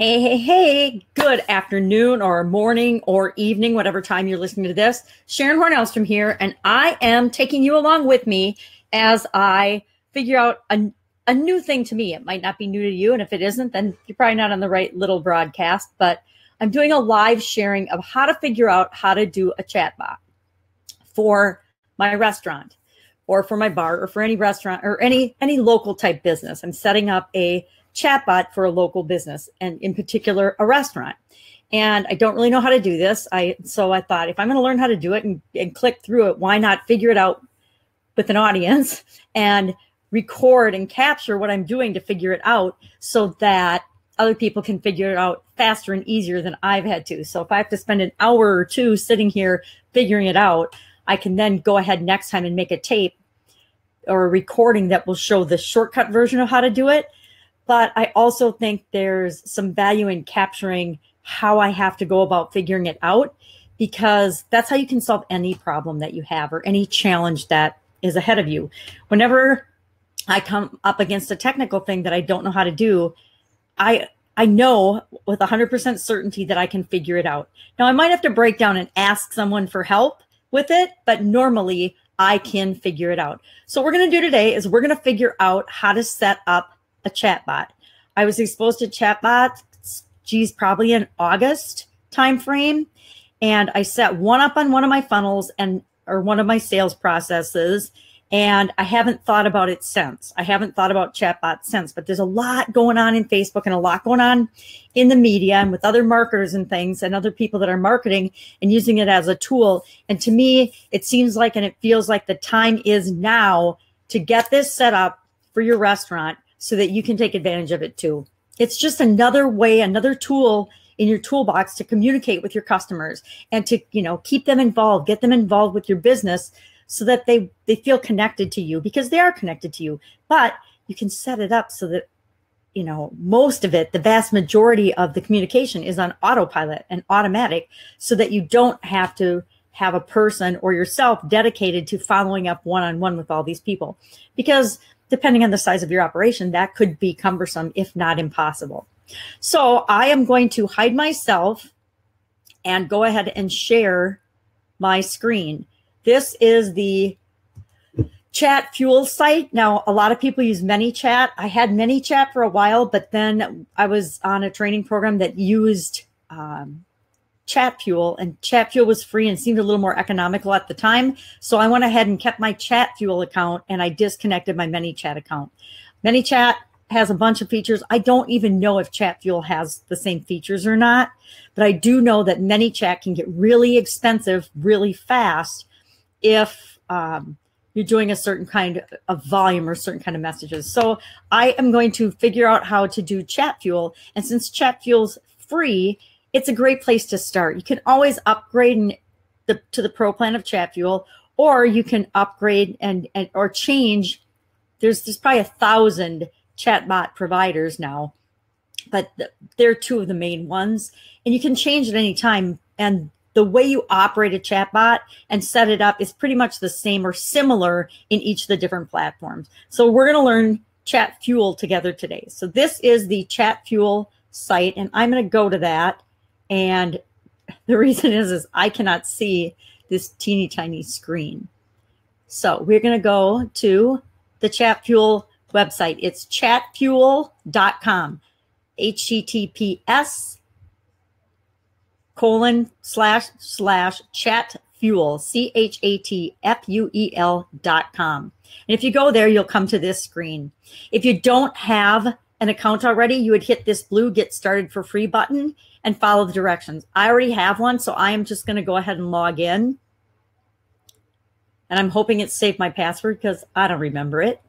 Hey, good afternoon or morning or evening, whatever time you're listening to this. Sharon Horne-Ellstrom here, and I am taking you along with me as I figure out a new thing to me. It might not be new to you, and if it isn't, then you're probably not on the right little broadcast, but I'm doing a live sharing of how to figure out how to do a chatbot for my restaurant or for my bar or for any restaurant or any local type business. I'm setting up a chatbot for a local business, and in particular a restaurant. And I don't really know how to do this. So I thought, if I'm going to learn how to do it and click through it, why not figure it out with an audience and record and capture what I'm doing to figure it out so that other people can figure it out faster and easier than I've had to. So if I have to spend an hour or two sitting here figuring it out, I can then go ahead next time and make a tape or a recording that will show the shortcut version of how to do it. But I also think there's some value in capturing how I have to go about figuring it out, because that's how you can solve any problem that you have or any challenge that is ahead of you. Whenever I come up against a technical thing that I don't know how to do, I know with 100% certainty that I can figure it out. Now, I might have to break down and ask someone for help with it, but normally I can figure it out. So what we're going to do today is we're going to figure out how to set up a chatbot. I was exposed to chatbots, probably in August timeframe, and I set one up on one of my funnels or one of my sales processes, and I haven't thought about it since. I haven't thought about chatbots since, but there's a lot going on in Facebook and a lot going on in the media and with other marketers and things and other people that are marketing and using it as a tool. And to me, it seems like and it feels like the time is now to get this set up for your restaurant so that you can take advantage of it too. It's just another way, another tool in your toolbox to communicate with your customers and to, keep them involved, get them involved with your business so that they feel connected to you, because they are connected to you. But you can set it up so that, most of it, the vast majority of the communication is on autopilot and automatic, so that you don't have to have a person or yourself dedicated to following up one-on-one with all these people. Because depending on the size of your operation, that could be cumbersome, if not impossible. So I am going to hide myself and go ahead and share my screen. This is the Chat Fuel site. Now, a lot of people use ManyChat. I had ManyChat for a while, but then I was on a training program that used Chat Fuel, and Chat Fuel was free and seemed a little more economical at the time. So I went ahead and kept my Chat Fuel account, and I disconnected my ManyChat account. ManyChat has a bunch of features. I don't even know if Chat Fuel has the same features or not, but I do know that ManyChat can get really expensive really fast if you're doing a certain kind of volume or certain kind of messages. So I am going to figure out how to do Chat Fuel. And since Chat Fuel's free, it's a great place to start. You can always upgrade to the pro plan of Chat Fuel, or you can upgrade or change. There's probably 1,000 chatbot providers now, but they're two of the main ones, and you can change at any time. And the way you operate a chatbot and set it up is pretty much the same or similar in each of the different platforms. So we're going to learn Chat Fuel together today. So this is the Chat Fuel site, and I'm going to go to that. And the reason is I cannot see this teeny tiny screen. So we're going to go to the Chat Fuel website. It's chatfuel.com, https://chatfuel, chatfuel.com. And if you go there, you'll come to this screen. If you don't have an account already, you would hit this blue Get Started for Free button and follow the directions. I already have one, so I am just going to go ahead and log in. And I'm hoping it saved my password because I don't remember it.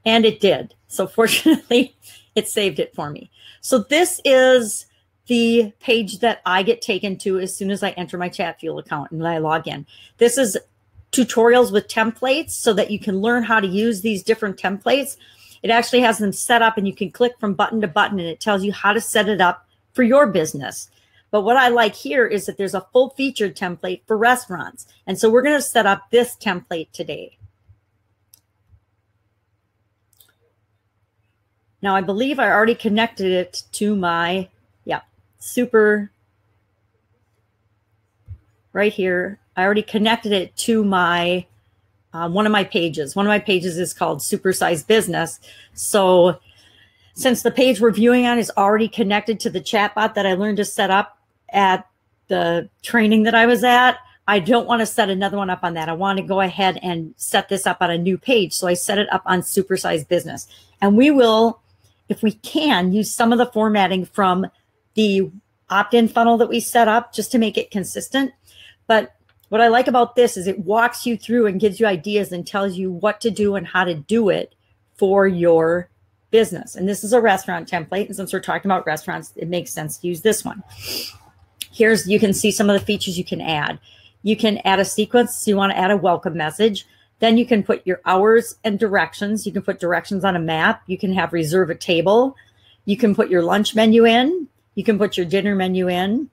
And it did. So fortunately, it saved it for me. So this is the page that I get taken to as soon as I enter my Chat Fuel account and I log in. This is tutorials with templates so that you can learn how to use these different templates. It actually has them set up, and you can click from button to button, and it tells you how to set it up for your business. But what I like here is that there's a full featured template for restaurants. And so we're going to set up this template today. Now, I believe I already connected it to my super right here. I already connected it to my one of my pages. One of my pages is called Supersize Business. So since the page we're viewing on is already connected to the chatbot that I learned to set up at the training that I was at, I don't want to set another one up on that. I want to go ahead and set this up on a new page. So I set it up on Supersize Business. And we will, if we can, use some of the formatting from the opt-in funnel that we set up just to make it consistent. But what I like about this is it walks you through and gives you ideas and tells you what to do and how to do it for your business. And this is a restaurant template. And since we're talking about restaurants, it makes sense to use this one. You can see some of the features you can add. You can add a sequence. So you want to add a welcome message. Then you can put your hours and directions. You can put directions on a map. You can have reserve a table. You can put your lunch menu in. You can put your dinner menu in.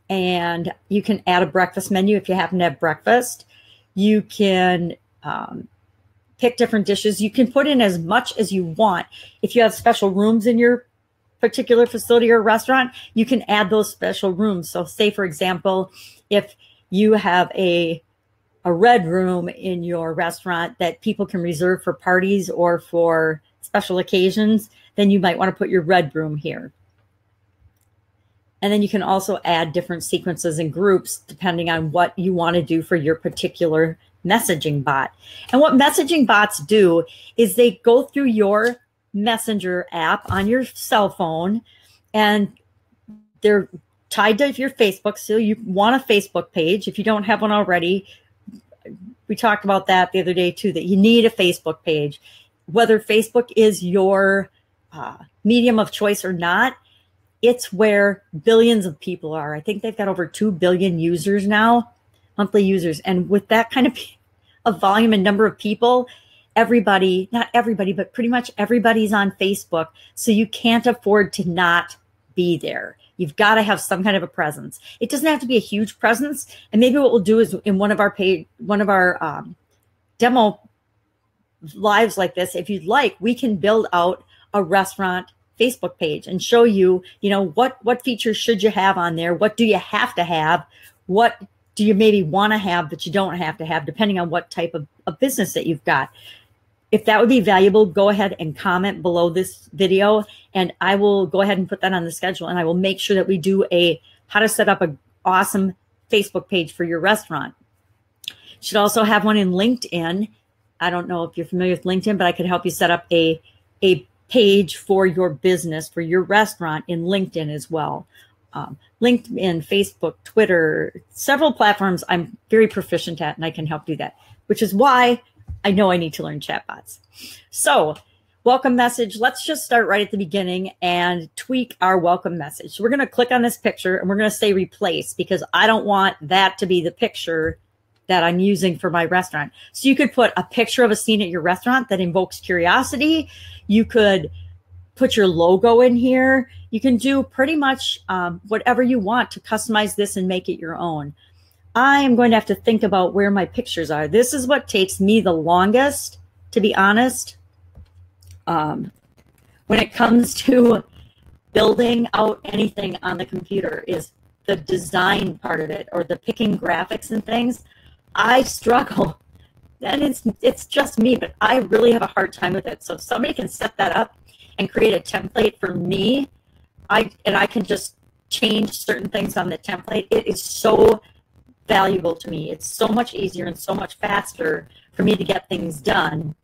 And you can add a breakfast menu if you happen to have breakfast. You can pick different dishes. You can put in as much as you want. If you have special rooms in your particular facility or restaurant, you can add those special rooms. So say, for example, if you have a red room in your restaurant that people can reserve for parties or for special occasions, then you might want to put your red room here. And then you can also add different sequences and groups depending on what you want to do for your particular messaging bot. And what messaging bots do is they go through your messenger app on your cell phone, and they're tied to your Facebook. So you want a Facebook page. If you don't have one already, we talked about that the other day too, that you need a Facebook page. Whether Facebook is your medium of choice or not, it's where billions of people are. I think they've got over 2 billion users now, monthly users. And with that kind of volume and number of people, everybody, not everybody, but pretty much everybody's on Facebook. So you can't afford to not be there. You've got to have some kind of a presence. It doesn't have to be a huge presence. And maybe what we'll do is in one of our demo lives like this, if you'd like, we can build out a restaurant Facebook page and show you, what features should you have on there? What do you have to have? What do you maybe want to have that you don't have to have, depending on what type of business that you've got? If that would be valuable, go ahead and comment below this video, and I will go ahead and put that on the schedule, and I will make sure that we do how to set up an awesome Facebook page for your restaurant. You should also have one in LinkedIn. I don't know if you're familiar with LinkedIn, but I could help you set up a page for your business, for your restaurant in LinkedIn as well. LinkedIn, Facebook, Twitter, several platforms I'm very proficient at, and I can help do that, which is why I know I need to learn chatbots. So welcome message. Let's just start right at the beginning and tweak our welcome message. So we're going to click on this picture and we're going to say replace, because I don't want that to be the picture that I'm using for my restaurant. So you could put a picture of a scene at your restaurant that invokes curiosity. You could put your logo in here. You can do pretty much whatever you want to customize this and make it your own. I am going to have to think about where my pictures are. This is what takes me the longest, to be honest. When it comes to building out anything on the computer, is the design part of it, or the picking graphics and things. I struggle, and it's just me, but I really have a hard time with it. So if somebody can set that up and create a template for me, I can just change certain things on the template. It is so valuable to me. It's so much easier and so much faster for me to get things done.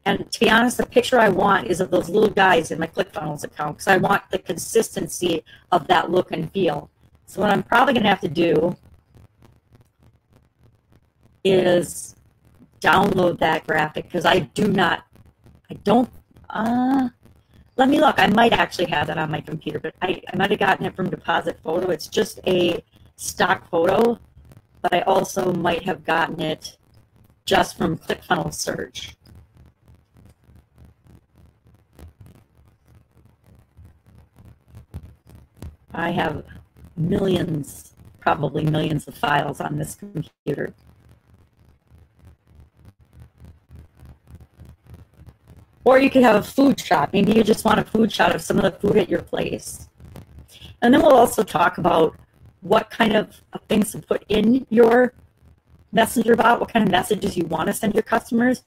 And to be honest, the picture I want is of those little guys in my ClickFunnels account, because I want the consistency of that look and feel. So what I'm probably going to have to do is download that graphic, because let me look. I might actually have that on my computer, but I might have gotten it from Deposit Photo. It's just a stock photo, but I also might have gotten it just from ClickFunnels search. I have millions, probably millions of files on this computer. Or you could have a food shot. Maybe you just want a food shot of some of the food at your place. And then we'll also talk about what kind of things to put in your messenger bot, what kind of messages you want to send your customers.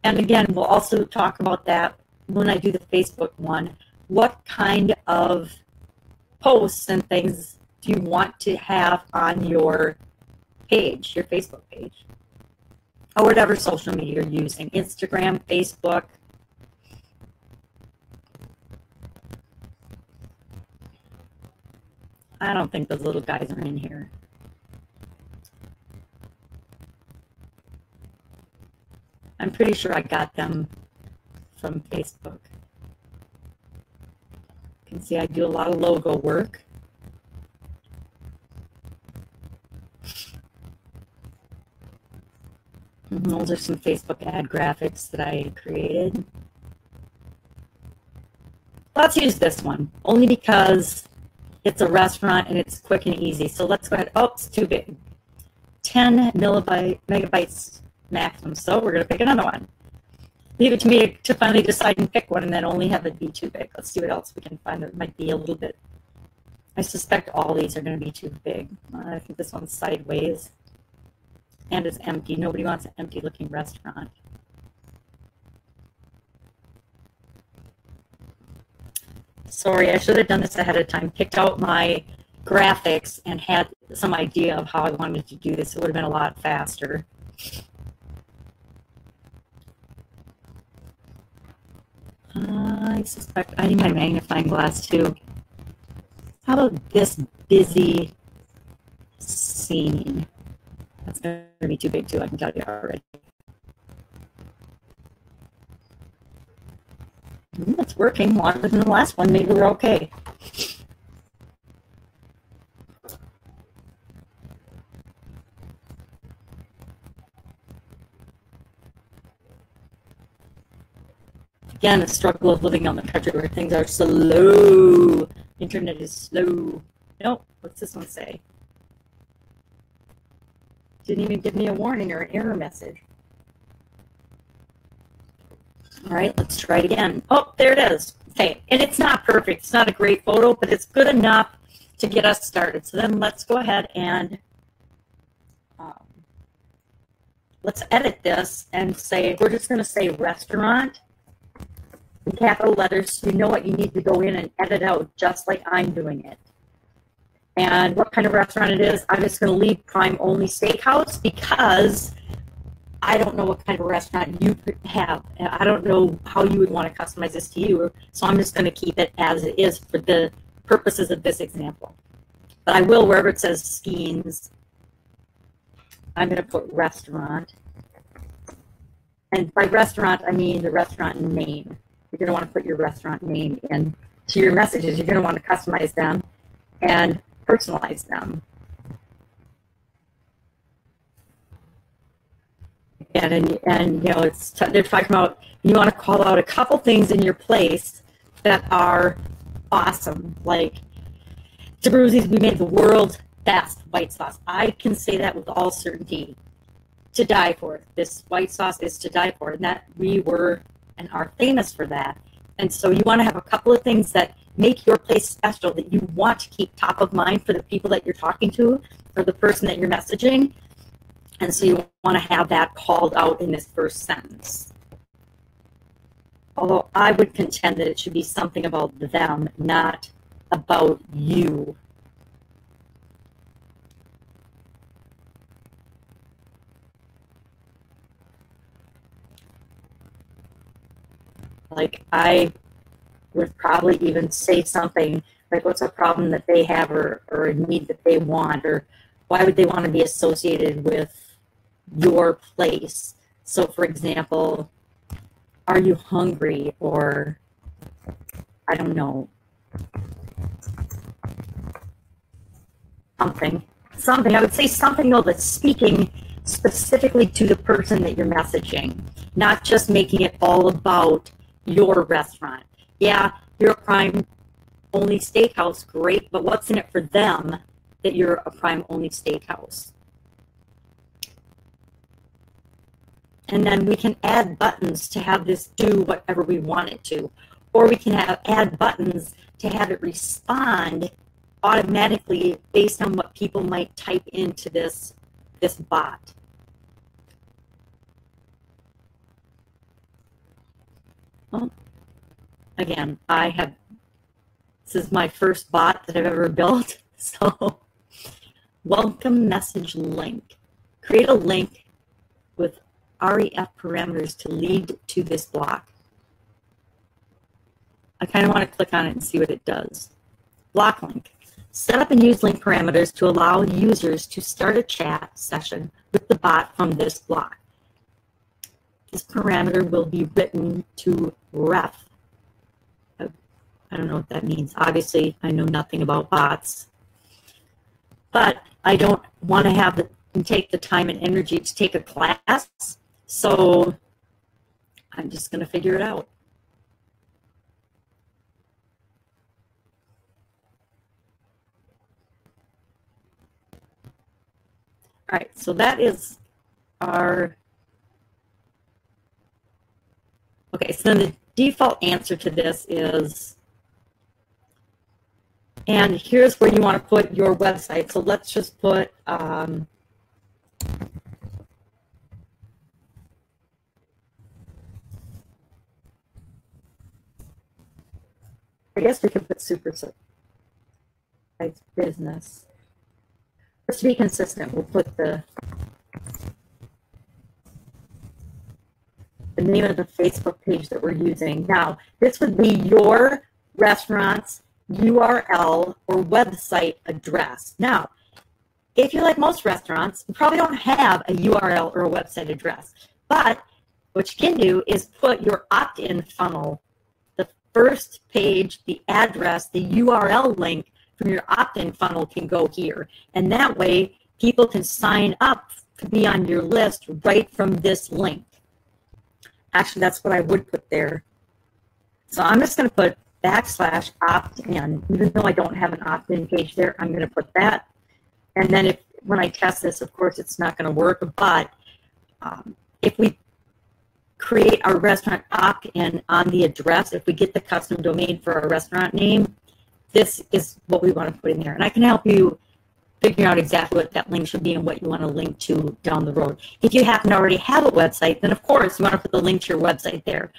And again, we'll also talk about that when I do the Facebook one. What kind of posts and things do you want to have on your page, your Facebook page, or whatever social media you're using, Instagram, Facebook. I don't think those little guys are in here. I'm pretty sure I got them from Facebook. You can see I do a lot of logo work. And those are some Facebook ad graphics that I created. Let's use this one, only because it's a restaurant and it's quick and easy. So let's go ahead. Oh, it's too big. 10 megabytes maximum. So we're going to pick another one. Leave it to me to finally decide and pick one and then only have it be too big. Let's see what else we can find that might be a little bit. I suspect all these are going to be too big. I think this one's sideways and it's empty. Nobody wants an empty looking restaurant. Sorry, I should have done this ahead of time. Picked out my graphics and had some idea of how I wanted to do this. It would have been a lot faster. I suspect I need my magnifying glass too. How about this busy scene? That's going to be too big too, I can tell you already. It's working longer than the last one. Maybe we're okay. Again, the struggle of living on the country where things are slow. Internet is slow. Nope. What's this one say? Didn't even give me a warning or an error message. All right, let's try it again. Oh, there it is. Okay, and it's not perfect. It's not a great photo, but it's good enough to get us started. So then let's go ahead and let's edit this and say, we're just going to say restaurant in capital letters. So you know what you need to go in and edit out just like I'm doing it. And what kind of restaurant it is, I'm just going to leave Prime Only Steakhouse because I don't know what kind of restaurant you could have. I don't know how you would want to customize this to you. So I'm just going to keep it as it is for the purposes of this example. But I will, wherever it says Skeens, I'm going to put restaurant. And by restaurant, I mean the restaurant name. You're going to want to put your restaurant name in to your messages. You're going to want to customize them and personalize them. And you know, they're talking about you want to call out a couple things in your place that are awesome. Like, Tabruzzi's, we made the world's best white sauce. I can say that with all certainty. To die for. This white sauce is to die for. And that we were and are famous for that. And so you want to have a couple of things that make your place special, that you want to keep top of mind for the people that you're talking to or the person that you're messaging. And so you want to have that called out in this first sentence. Although I would contend that it should be something about them, not about you. Like, I would probably even say something like, what's a problem that they have or a need that they want, or why would they want to be associated with your place? So, for example, are you hungry? Or, I don't know, something. I would say something, though, that's speaking specifically to the person that you're messaging, not just making it all about your restaurant. Yeah, you're a Prime Only Steakhouse, great, but what's in it for them that you're a Prime Only Steakhouse? And then we can add buttons to have this do whatever we want it to. Or we can add buttons to have it respond automatically based on what people might type into this bot. Well, again, this is my first bot that I've ever built. So, welcome message link. Create a link with REF parameters to lead to this block. I kind of want to click on it and see what it does. Block link. Set up and use link parameters to allow users to start a chat session with the bot from this block. This parameter will be written to ref. I don't know what that means. Obviously, I know nothing about bots. But I don't want to have take the time and energy to take a class, so I'm just going to figure it out. All right, so that is our, okay, so then the default answer to this is, and here's where you want to put your website. So let's just put, I guess we could put super sites business. Just to be consistent, we'll put the name of the Facebook page that we're using. Now, this would be your restaurant's URL or website address. Now, if you're like most restaurants, you probably don't have a URL or a website address. But what you can do is put your opt-in funnel, the first page, the address, the URL link from your opt-in funnel can go here. And that way, people can sign up to be on your list right from this link. Actually, that's what I would put there. So I'm just going to put /opt-in. Even though I don't have an opt-in page there, I'm going to put that. And then when I test this, of course, it's not going to work. But if we create our restaurant opt-in on the address, if we get the custom domain for our restaurant name, this is what we want to put in there. And I can help you figure out exactly what that link should be and what you want to link to down the road. If you happen to already have a website, then of course you want to put the link to your website there.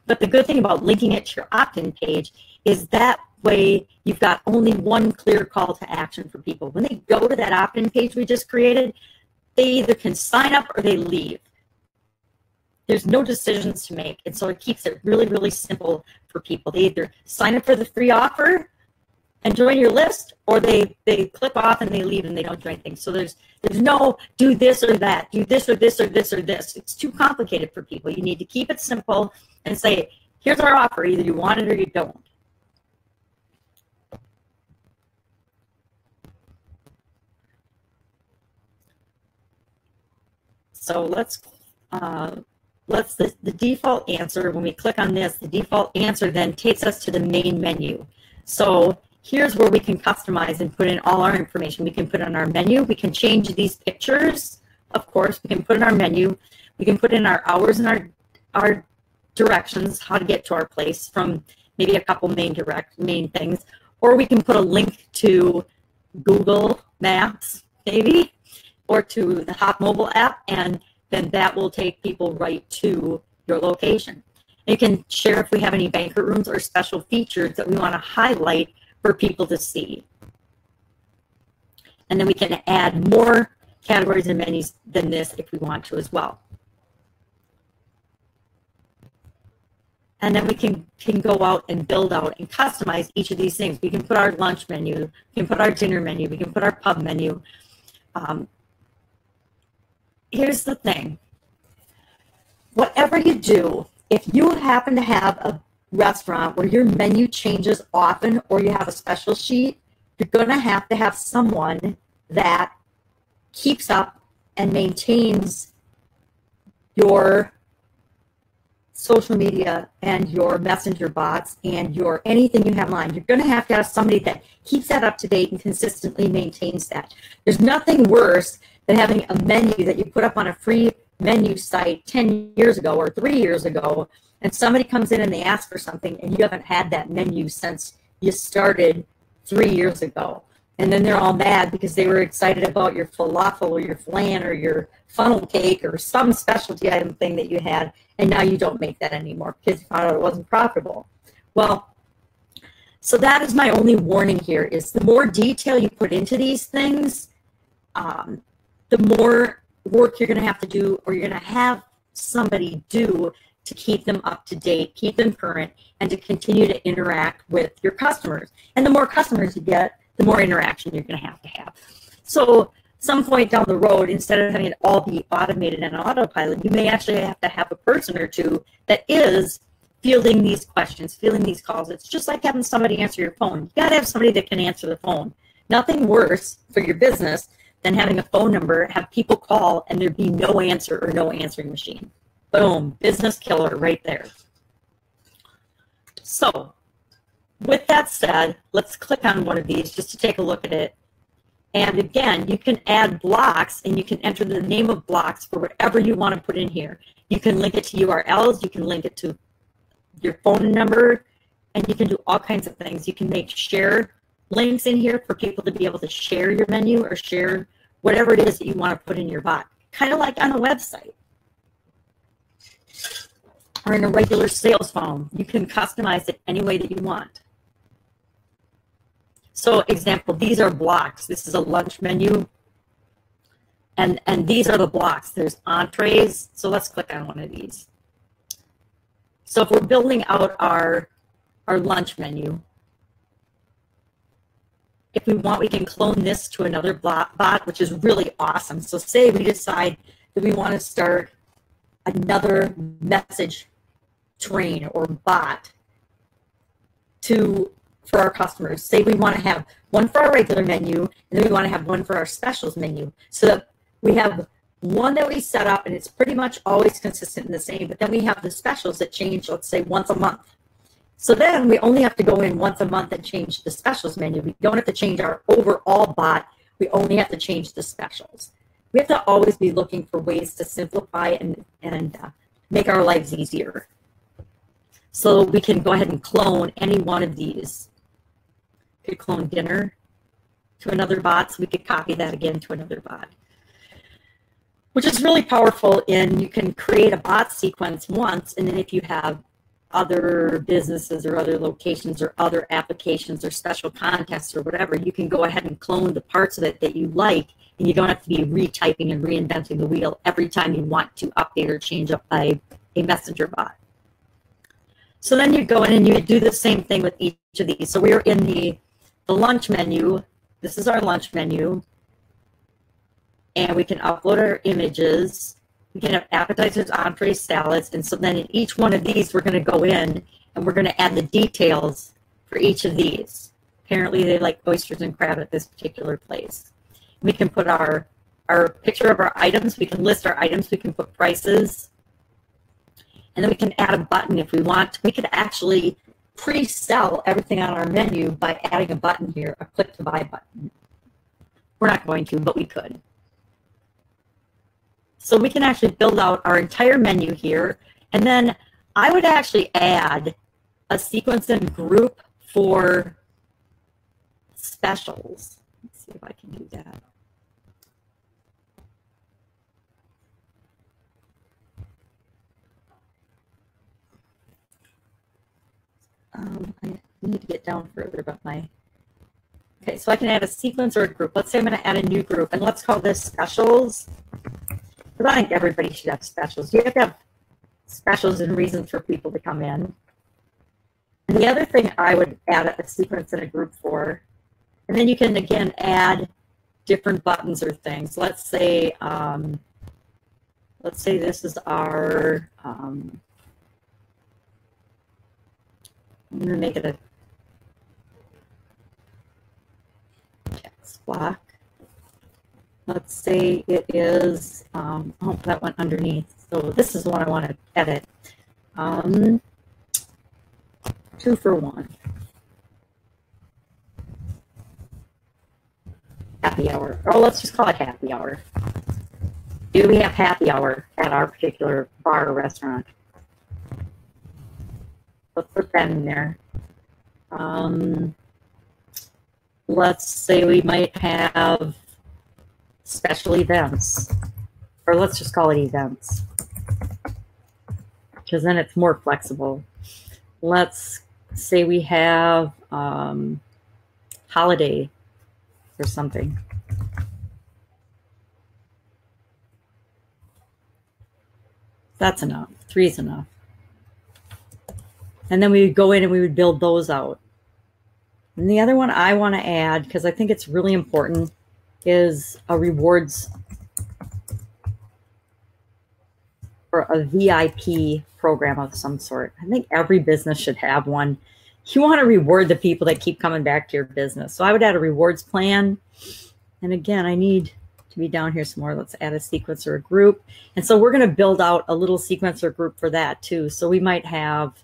But the good thing about linking it to your opt-in page is that way you've got only one clear call to action for people. When they go to that opt-in page we just created, they either can sign up or they leave. There's no decisions to make. And so it keeps it really, really simple for people. They either sign up for the free offer and join your list, or they click off and they leave and they don't do anything. So there's no do this or that, do this or this or this or this. It's too complicated for people. You need to keep it simple and say, here's our offer. Either you want it or you don't. So the default answer, when we click on this, the default answer then takes us to the main menu. So here's where we can customize and put in all our information. We can put in our menu. We can change these pictures. Of course, we can put in our menu. We can put in our hours and our directions, how to get to our place from maybe a couple main things. Or we can put a link to Google Maps, maybe, or to the Hop mobile app, and then that will take people right to your location. You can share if we have any banquet rooms or special features that we want to highlight for people to see. And then we can add more categories and menus than this if we want to as well. And then we can go out and build out and customize each of these things. We can put our lunch menu, we can put our dinner menu, we can put our pub menu. Here's the thing. Whatever you do, if you happen to have a restaurant where your menu changes often or you have a special sheet, you're going to have someone that keeps up and maintains your social media and your messenger bots and your anything you have online. You're going to have somebody that keeps that up to date and consistently maintains that. There's nothing worse than having a menu that you put up on a free menu site 10 years ago or 3 years ago, and somebody comes in and they ask for something and you haven't had that menu since you started 3 years ago. And then they're all mad because they were excited about your falafel or your flan or your funnel cake or some specialty item thing that you had, and now you don't make that anymore because you found out it wasn't profitable. Well, so that is my only warning here, is the more detail you put into these things, the more work you're going to have to do, or you're going to have somebody do, to keep them up to date, keep them current, and to continue to interact with your customers. And the more customers you get, the more interaction you're going to have. So some point down the road, instead of having it all be automated and autopilot, you may actually have to have a person or two that is fielding these questions, fielding these calls. It's just like having somebody answer your phone. You got to have somebody that can answer the phone. Nothing worse for your business than having a phone number, have people call, and there be no answer or no answering machine. Boom, business killer right there. So with that said, let's click on one of these just to take a look at it. And again, you can add blocks, and you can enter the name of blocks for whatever you want to put in here. You can link it to URLs, you can link it to your phone number, and you can do all kinds of things. You can make share links in here for people to be able to share your menu or share whatever it is that you want to put in your bot, kind of like on a website or in a regular sales phone. You can customize it any way that you want. So example, these are blocks. This is a lunch menu. And these are the blocks. There's entrees. So let's click on one of these. So if we're building out our lunch menu, if we want, we can clone this to another bot, which is really awesome. So say we decide that we want to start another message train or bot for our customers. Say we want to have one for our regular menu, and then we want to have one for our specials menu, so that we have one that we set up and it's pretty much always consistent and the same, but then we have the specials that change, let's say, once a month. So then we only have to go in once a month and change the specials menu. We don't have to change our overall bot. We only have to change the specials. We have to always be looking for ways to simplify and make our lives easier. So we can go ahead and clone any one of these. We could clone dinner to another bot, so we could copy that again to another bot, which is really powerful. You can create a bot sequence once, and then if you have other businesses or other locations or other applications or special contests or whatever, you can go ahead and clone the parts of it that you like, and you don't have to be retyping and reinventing the wheel every time you want to update or change up a messenger bot. So then you go in and you do the same thing with each of these. So we're in the lunch menu. This is our lunch menu. And we can upload our images. We can have appetizers, entrees, salads. And so then in each one of these, we're going to go in and we're going to add the details for each of these. Apparently they like oysters and crab at this particular place. We can put our picture of our items. We can list our items. We can put prices. And then we can add a button if we want. We could actually pre-sell everything on our menu by adding a button here, a click to buy button. We're not going to, but we could. So we can actually build out our entire menu here. And then I would actually add a sequence and group for specials. Let's see if I can do that. I need to get down further, but okay, so I can add a sequence or a group. Let's say I'm going to add a new group, and let's call this specials. Because I think everybody should have specials. You have to have specials and reasons for people to come in. And the other thing I would add a sequence and a group for, and then you can, again, add different buttons or things. Let's say this is our, I'm going to make it a text block. Let's say it is, oh, that went underneath. So this is the one I want to edit. 2 for 1. Happy hour. Oh, let's just call it happy hour. Do we have happy hour at our particular bar or restaurant? Let's put that in there. let's say we might have special events, or let's just call it events, because then it's more flexible. Let's say we have holiday or something. That's enough. 3 is enough. And then we would go in and we would build those out. And the other one I want to add, because I think it's really important, is a rewards or a VIP program of some sort. I think every business should have one. You want to reward the people that keep coming back to your business. So I would add a rewards plan. And again, I need to be down here some more. Let's add a sequence or a group. And so we're going to build out a little sequence or group for that too. So we might have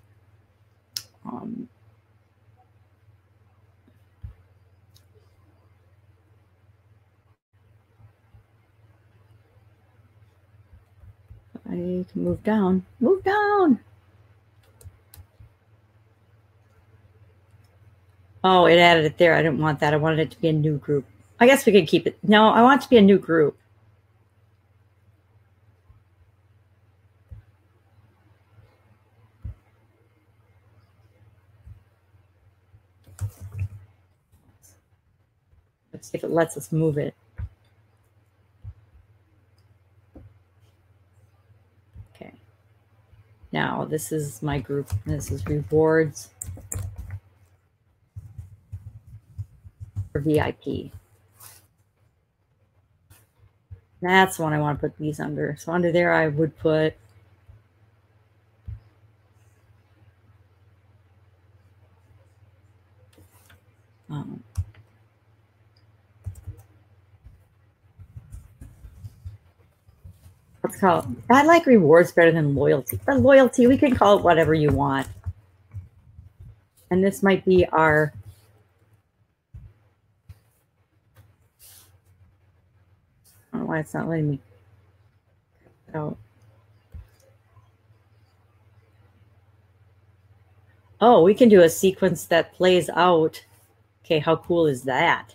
I can move down. Move down. Oh, it added it there. I didn't want that. I wanted it to be a new group. I guess we could keep it. No, I want it to be a new group. Let's see if it lets us move it. Okay. Now this is my group. This is rewards for VIP. That's the one I want to put these under. So under there, I would put let's call it, I like rewards better than loyalty. But loyalty, we can call it whatever you want. And this might be our I don't know why it's not letting me out. Oh, we can do a sequence that plays out. Okay, how cool is that?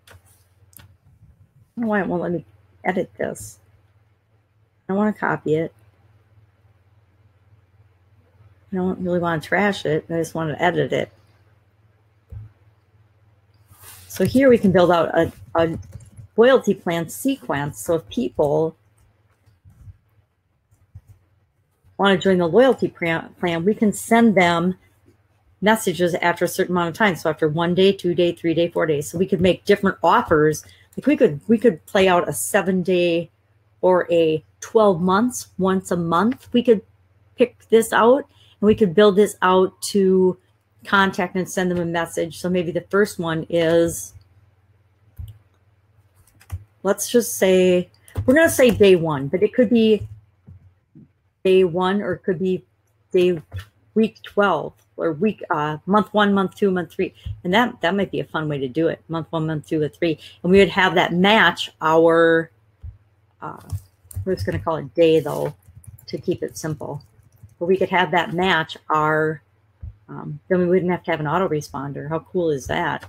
I don't know why it won't let me edit this. I don't want to copy it. I don't really want to trash it. I just want to edit it. So here we can build out a loyalty plan sequence. So if people want to join the loyalty plan, we can send them messages after a certain amount of time. So after 1 day, 2 day, 3 day, 4 days. So we could make different offers. Like we could play out a 7-day or a 12 months, once a month. We could pick this out and we could build this out to contact and send them a message. So maybe the first one is, let's just say, we're going to say day 1, but it could be day 1 or it could be week 12 or month 1, month 2, month 3. And that might be a fun way to do it. Month 1, month 2, or 3. And we would have that match our, we're just going to call it day though, to keep it simple. But we could have that match our, then we wouldn't have to have an autoresponder. How cool is that?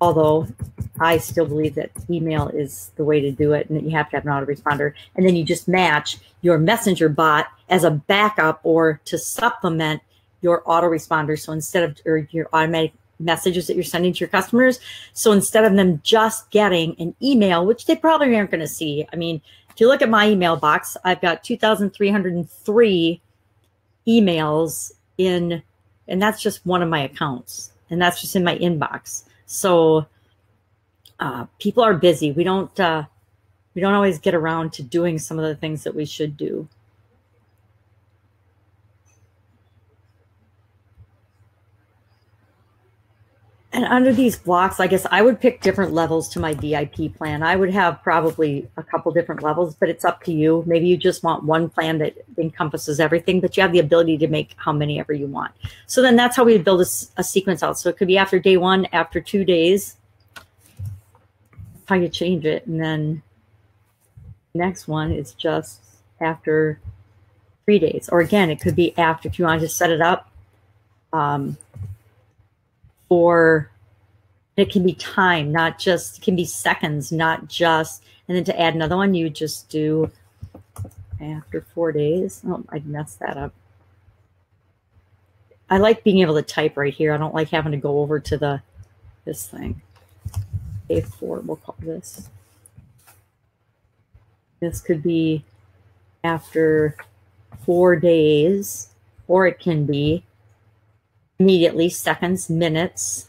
Although I still believe that email is the way to do it and that you have to have an autoresponder. And then you just match your messenger bot as a backup or to supplement your autoresponder. So instead of or your automatic messages that you're sending to your customers, so instead of them just getting an email, which they probably aren't going to see. I mean, if you look at my email box, I've got 2,303 emails in, and that's just one of my accounts. And that's just in my inbox. So people are busy. We don't always get around to doing some of the things that we should do. And under these blocks, I guess I would pick different levels to my VIP plan. I would have probably a couple different levels, but it's up to you. Maybe you just want one plan that encompasses everything, but you have the ability to make how many ever you want. So then that's how we build a sequence out. So it could be after day 1, after 2 days, how you change it. And then the next one is just after 3 days. Or again, it could be after, if you want to just set it up for It can be time, not just, it can be seconds, not just, and then to add another one, you just do after 4 days. Oh, I messed that up. I like being able to type right here. I don't like having to go over to this thing. A4, we'll call this. This could be after 4 days, or it can be immediately, seconds, minutes.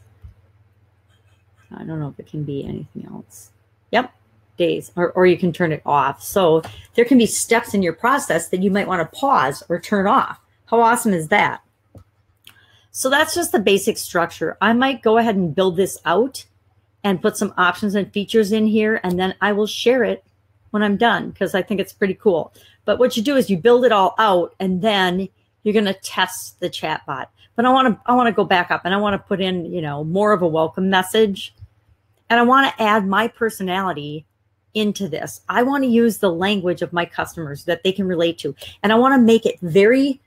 I don't know if it can be anything else. Yep, days, or you can turn it off. So there can be steps in your process that you might want to pause or turn off. How awesome is that? So that's just the basic structure. I might go ahead and build this out and put some options and features in here, and then I will share it when I'm done because I think it's pretty cool. But what you do is you build it all out, and then you're going to test the chatbot. But I want to go back up, and I want to put in, you know, more of a welcome message, and I want to add my personality into this. I want to use the language of my customers that they can relate to, and I want to make it very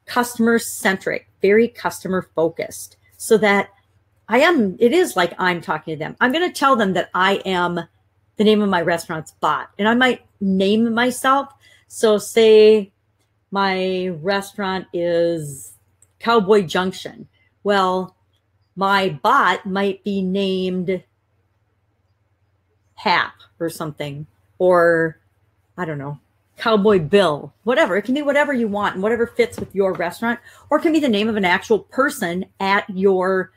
customer centric, very customer focused, so that it is like I'm talking to them. I'm going to tell them that I am the name of my restaurant's bot, and I might name myself. So say my restaurant is Cowboy Junction. Well, my bot might be named Hap or something, or I don't know, Cowboy Bill, whatever. It can be whatever you want and whatever fits with your restaurant, or it can be the name of an actual person at your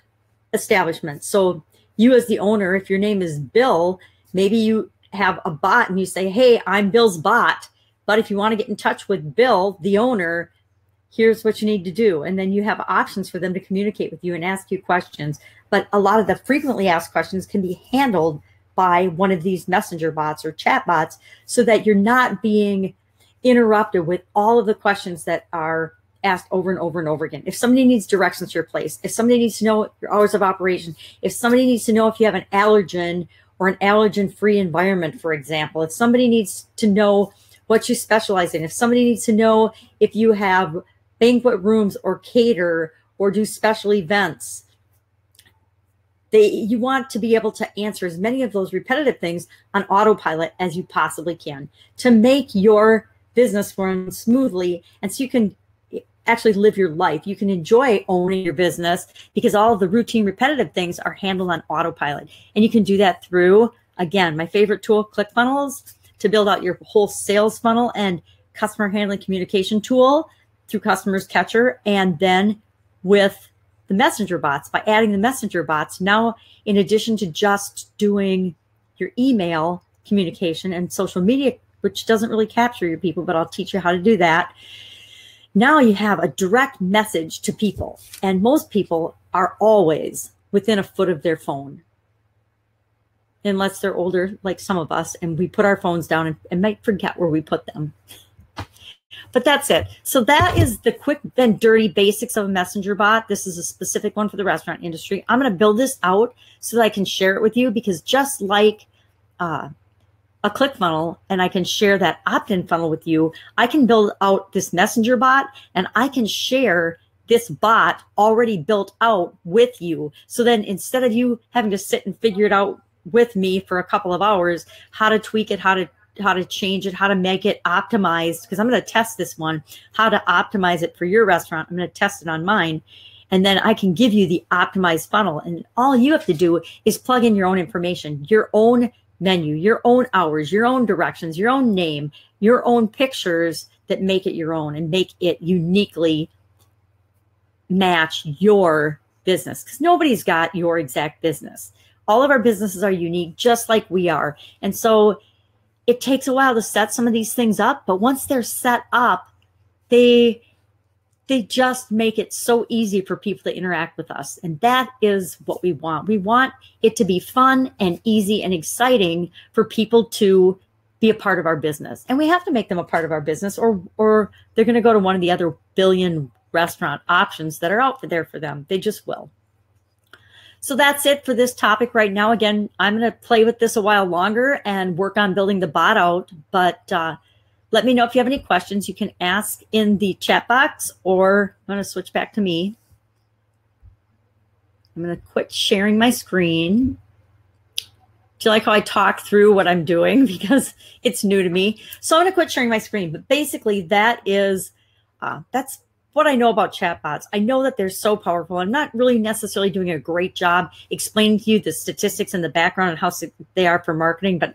establishment. So you as the owner, if your name is Bill, maybe you have a bot and you say, hey, I'm Bill's bot, but if you want to get in touch with Bill, the owner, here's what you need to do. And then you have options for them to communicate with you and ask you questions. But a lot of the frequently asked questions can be handled by one of these messenger bots or chat bots, so that you're not being interrupted with all of the questions that are asked over and over and over again. If somebody needs directions to your place, if somebody needs to know your hours of operation, if somebody needs to know if you have an allergen or an allergen-free environment, for example, if somebody needs to know what you specialize in, if somebody needs to know if you have banquet rooms or cater or do special events, you want to be able to answer as many of those repetitive things on autopilot as you possibly can to make your business run smoothly, and so you can actually live your life. You can enjoy owning your business because all of the routine repetitive things are handled on autopilot. And you can do that through, again, my favorite tool, ClickFunnels, to build out your whole sales funnel and customer handling communication tool through Customers Catcher, and then with the messenger bots, by adding the messenger bots. Now, in addition to just doing your email communication and social media, which doesn't really capture your people, but I'll teach you how to do that. Now you have a direct message to people, and most people are always within a foot of their phone, unless they're older, like some of us, and we put our phones down and might forget where we put them. But that's it. So that is the quick then dirty basics of a messenger bot. This is a specific one for the restaurant industry. I'm going to build this out so that I can share it with you, because just like a ClickFunnel, and I can share that opt-in funnel with you, I can build out this messenger bot, and I can share this bot already built out with you. So then instead of you having to sit and figure it out with me for a couple of hours, how to tweak it, how to change it, how to make it optimized, because I'm going to test this one, how to optimize it for your restaurant. I'm going to test it on mine. And then I can give you the optimized funnel. And all you have to do is plug in your own information, your own menu, your own hours, your own directions, your own name, your own pictures that make it your own and make it uniquely match your business, because nobody's got your exact business. All of our businesses are unique, just like we are. And so it takes a while to set some of these things up, but once they're set up, they just make it so easy for people to interact with us. And that is what we want. We want it to be fun and easy and exciting for people to be a part of our business. And we have to make them a part of our business, or they're going to go to one of the other billion restaurant options that are out there for them. They just will. So that's it for this topic right now. Again, I'm going to play with this a while longer and work on building the bot out. But let me know if you have any questions. You can ask in the chat box, or I'm going to switch back to me. I'm going to quit sharing my screen. Do you like how I talk through what I'm doing? Because it's new to me. So I'm going to quit sharing my screen. But basically, that's what I know about chatbots. I know that they're so powerful. I'm not really necessarily doing a great job explaining to you the statistics and the background and how they are for marketing. But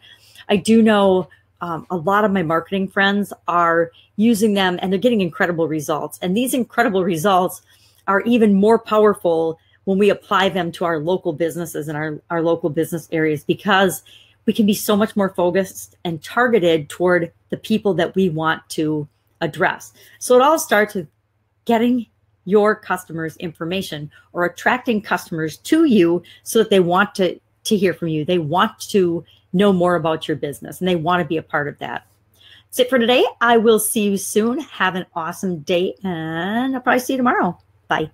I do know a lot of my marketing friends are using them, and they're getting incredible results. And these incredible results are even more powerful when we apply them to our local businesses and our local business areas, because we can be so much more focused and targeted toward the people that we want to address. So it all starts with getting your customers' information or attracting customers to you so that they want to hear from you. They want to know more about your business, and they want to be a part of that. That's it for today. I will see you soon. Have an awesome day, and I'll probably see you tomorrow. Bye.